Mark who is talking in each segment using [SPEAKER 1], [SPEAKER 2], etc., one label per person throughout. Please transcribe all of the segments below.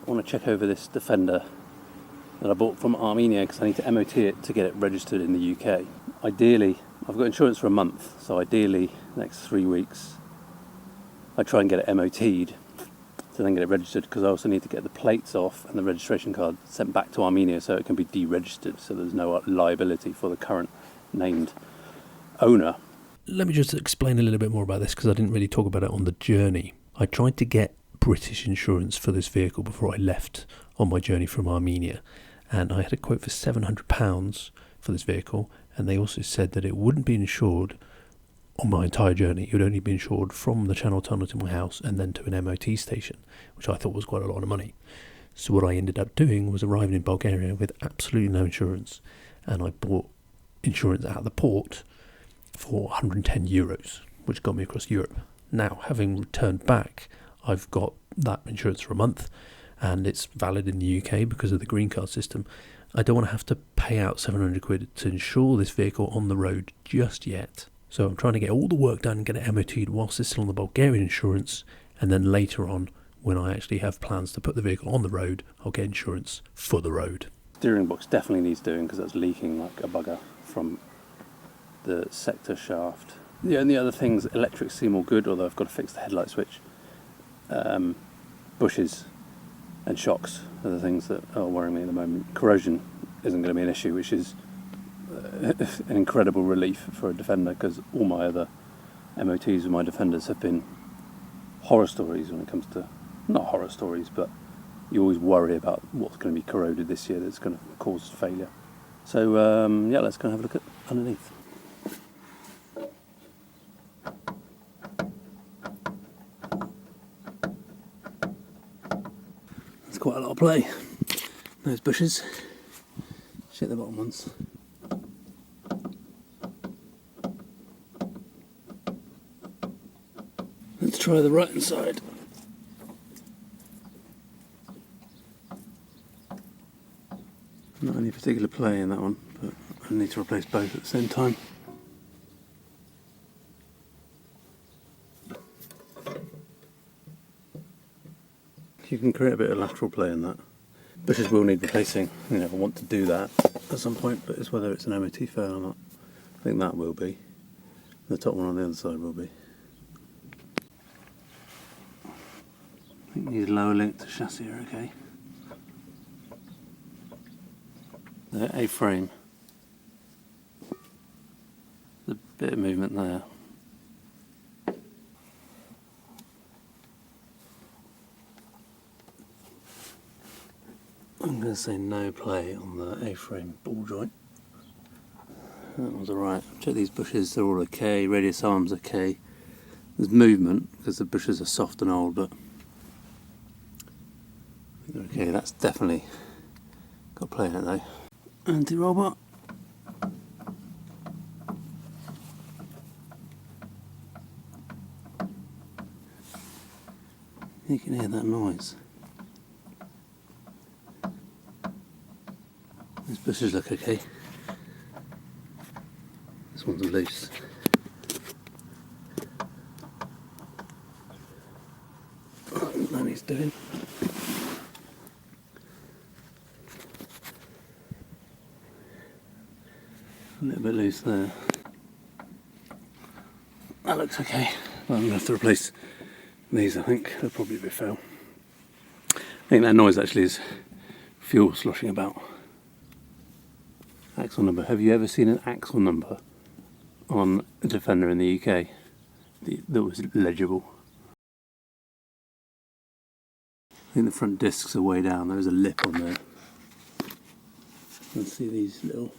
[SPEAKER 1] I want to check over this Defender that I bought from Armenia because I need to MOT it to get it registered in the UK. Ideally, I've got insurance for a month, so ideally, next 3 weeks, I try and get it MOT'd to then get it registered, because I also need to get the plates off and the registration card sent back to Armenia so it can be deregistered, so there's no liability for the current named owner.
[SPEAKER 2] Let me just explain a little bit more about this, because I didn't really talk about it on the journey. I tried to get British insurance for this vehicle before I left on my journey from Armenia, and I had a quote for £700 for this vehicle, and they also said that it wouldn't be insured on my entire journey. It would only be insured from the Channel Tunnel to my house and then to an MOT station, which I thought was quite a lot of money. So what I ended up doing was arriving in Bulgaria with absolutely no insurance, and I bought insurance at the port for €110, which got me across Europe. Now, having returned back, I've got that insurance for a month, and it's valid in the UK because of the green card system. I don't want to have to pay out £700 to insure this vehicle on the road just yet. So I'm trying to get all the work done and get it MOT'd whilst it's still on the Bulgarian insurance, and then later on, when I actually have plans to put the vehicle on the road, I'll get insurance for the road.
[SPEAKER 1] Steering box definitely needs doing because that's leaking like a bugger from the sector shaft. The only other things, electrics seem all good, although I've got to fix the headlight switch. Bushes and shocks are the things that are worrying me at the moment. Corrosion isn't going to be an issue, which is an incredible relief for a Defender, because all my other MOTs with my Defenders have been horror stories when it comes to, not horror stories, but you always worry about what's going to be corroded this year that's going to cause failure. So yeah, let's go and have a look at underneath. There's quite a lot of play. Those bushes. Shit, the bottom ones. Let's try the right hand side. Not any particular play in that one, but I need to replace both at the same time. You can create a bit of lateral play in that. Bushes will need replacing. You never want to do that at some point, but it's whether it's an MOT fail or not. I think that will be. The top one on the other side will be. I think these lower link to chassis are okay. The A-frame. There's a bit of movement there. I'm going to say no play on the A-frame ball joint. That one's alright. Check these bushes, they're all okay. Radius arm's okay. There's movement because the bushes are soft and old, but okay, that's definitely got play in it though. Anti-robot. You can hear that noise. These bushes look okay. This one's loose. That needs doing. A little bit loose there. That looks okay. Well, I'm going to have to replace these, I think. They'll probably be fail. I think that noise actually is fuel sloshing about. Axle number. Have you ever seen an axle number on a Defender in the UK that was legible? I think the front discs are way down. There is a lip on there. You can see these little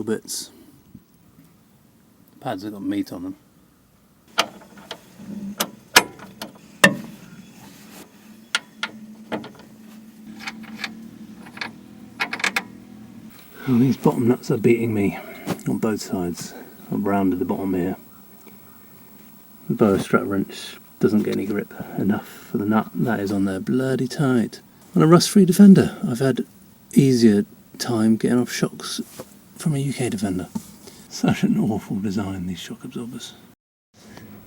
[SPEAKER 1] bits. The pads have got meat on them. And these bottom nuts are beating me on both sides. I've rounded the bottom here. The boa strap wrench doesn't get any grip enough for the nut. That is on there bloody tight. On a rust-free Defender, I've had easier time getting off shocks from a UK Defender. Such an awful design, these shock absorbers.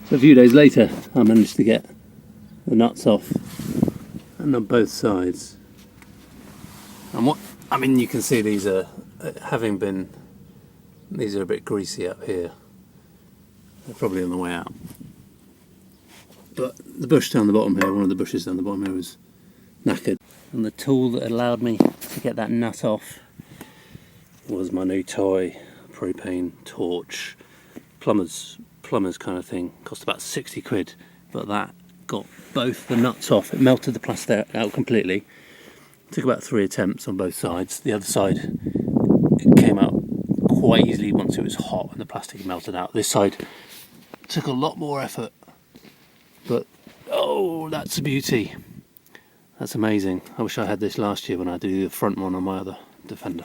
[SPEAKER 1] So a few days later, I managed to get the nuts off, and on both sides. And what I mean, you can see these are these are a bit greasy up here. They're probably on the way out. But the bush down the bottom here, one of the bushes down the bottom here, was knackered. And the tool that allowed me to get that nut off was my new toy propane torch, plumber's kind of thing. Cost about 60 quid, but that got both the nuts off. It melted the plastic out completely. Took about 3 attempts on both sides. The other side, it came out quite easily once it was hot and the plastic melted out. This side took a lot more effort, but oh, that's a beauty. That's amazing. I wish I had this last year when I did the front one on my other Defender.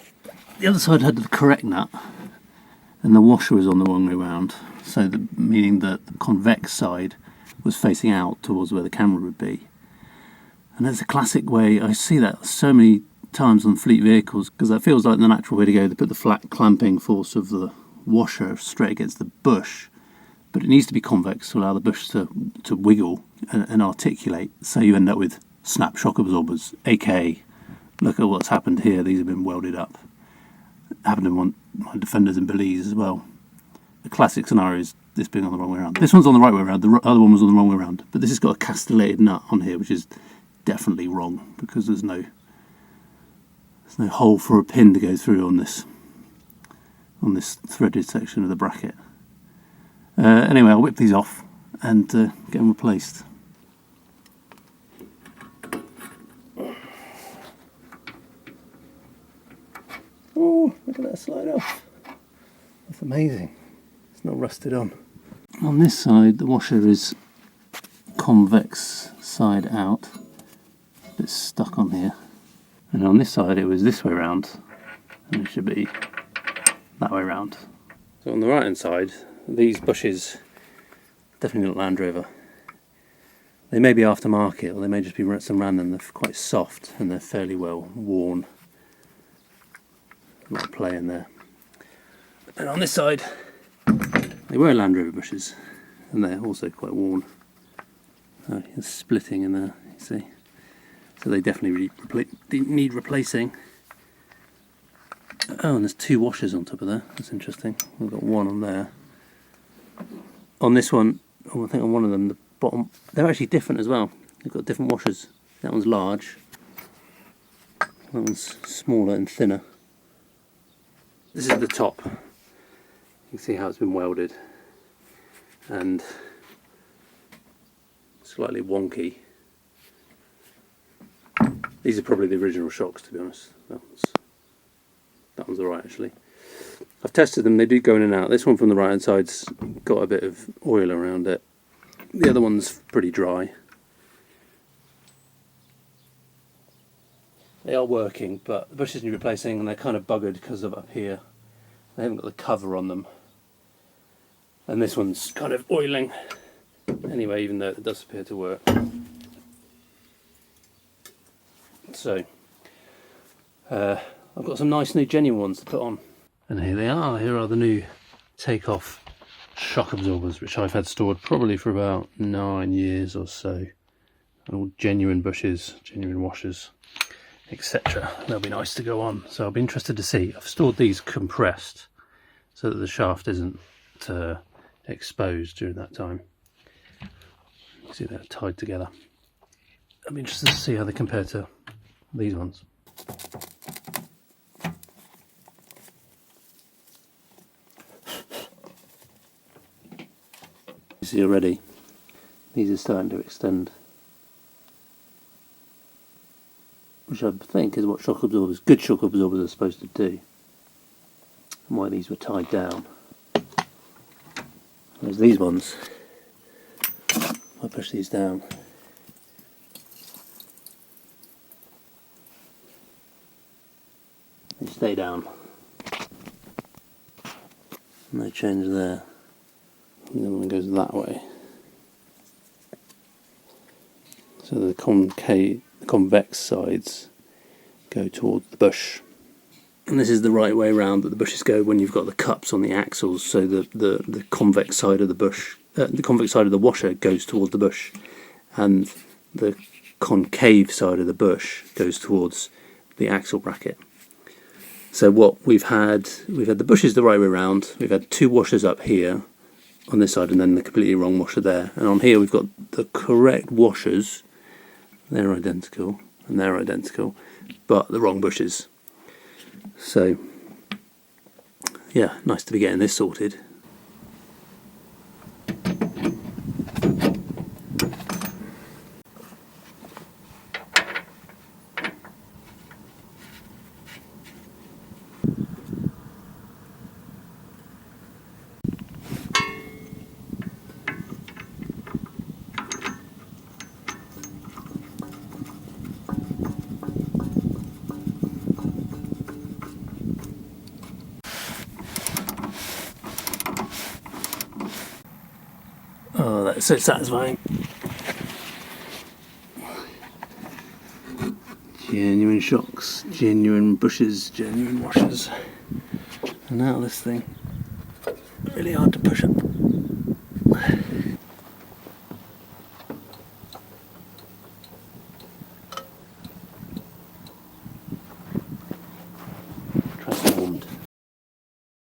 [SPEAKER 1] The other side had the correct nut, and the washer was on the wrong way round, so meaning that the convex side was facing out towards where the camera would be. And that's a classic way. I see that so many times on fleet vehicles, because that feels like the natural way to go. They put the flat clamping force of the washer straight against the bush, but it needs to be convex to allow the bush to wiggle and articulate, so you end up with snap shock absorbers, aka look at what's happened here. These have been welded up. It happened in my Defenders in Belize as well. The classic scenario is this being on the wrong way around. This one's on the right way around, the other one was on the wrong way around, but this has got a castellated nut on here, which is definitely wrong, because there's no hole for a pin to go through on this threaded section of the bracket. Anyway, I'll whip these off and get them replaced. Oh, look at that slide off. That's amazing. It's not rusted on. On this side, the washer is convex side out. It's stuck on here. And on this side, it was this way round, and it should be that way round. So on the right hand side, these bushes, definitely not Land Rover. They may be aftermarket, or they may just be some random. They're quite soft and they're fairly well worn. A lot of play in there. And on this side, they were Land Rover bushes, and they're also quite worn. It's splitting in there, you see. So they definitely need replacing. Oh, and there's 2 washers on top of there. That's interesting. We've got one on there. On this one, I think on one of them, the bottom, they're actually different as well. They've got different washers. That one's large. That one's smaller and thinner. This is the top. You can see how it's been welded and slightly wonky. These are probably the original shocks, to be honest. That one's alright actually. I've tested them, they do go in and out. This one from the right hand side's got a bit of oil around it. The other one's pretty dry. They are working, but the bushes need replacing, and they're kind of buggered because of up here. They haven't got the cover on them. And this one's kind of oiling. Anyway, even though it does appear to work. So, I've got some nice new genuine ones to put on. And here they are. Here are the new take-off shock absorbers, which I've had stored probably for about 9 years or so. All genuine bushes, genuine washers, etc. They'll be nice to go on. So I'll be interested to see. I've stored these compressed so that the shaft isn't exposed during that time. You can see they're tied together. I'll be interested to see how they compare to these ones. You see already, these are starting to extend, which I think is what shock absorbers, good shock absorbers, are supposed to do, and why these were tied down. Whereas these ones, I push these down, they stay down, and they change there. And then one goes that way. So the convex sides go towards the bush. And this is the right way around that the bushes go when you've got the cups on the axles, so the convex side of the bush, the convex side of the washer goes towards the bush, and the concave side of the bush goes towards the axle bracket. So what we've had the bushes the right way around. We've had 2 washers up here on this side and then the completely wrong washer there. And on here we've got the correct washers. They're identical and they're identical, but the wrong bushes. So yeah, nice to be getting this sorted. Oh, that's so satisfying. Genuine shocks, genuine bushes, genuine washers. And now this thing, really hard to push up.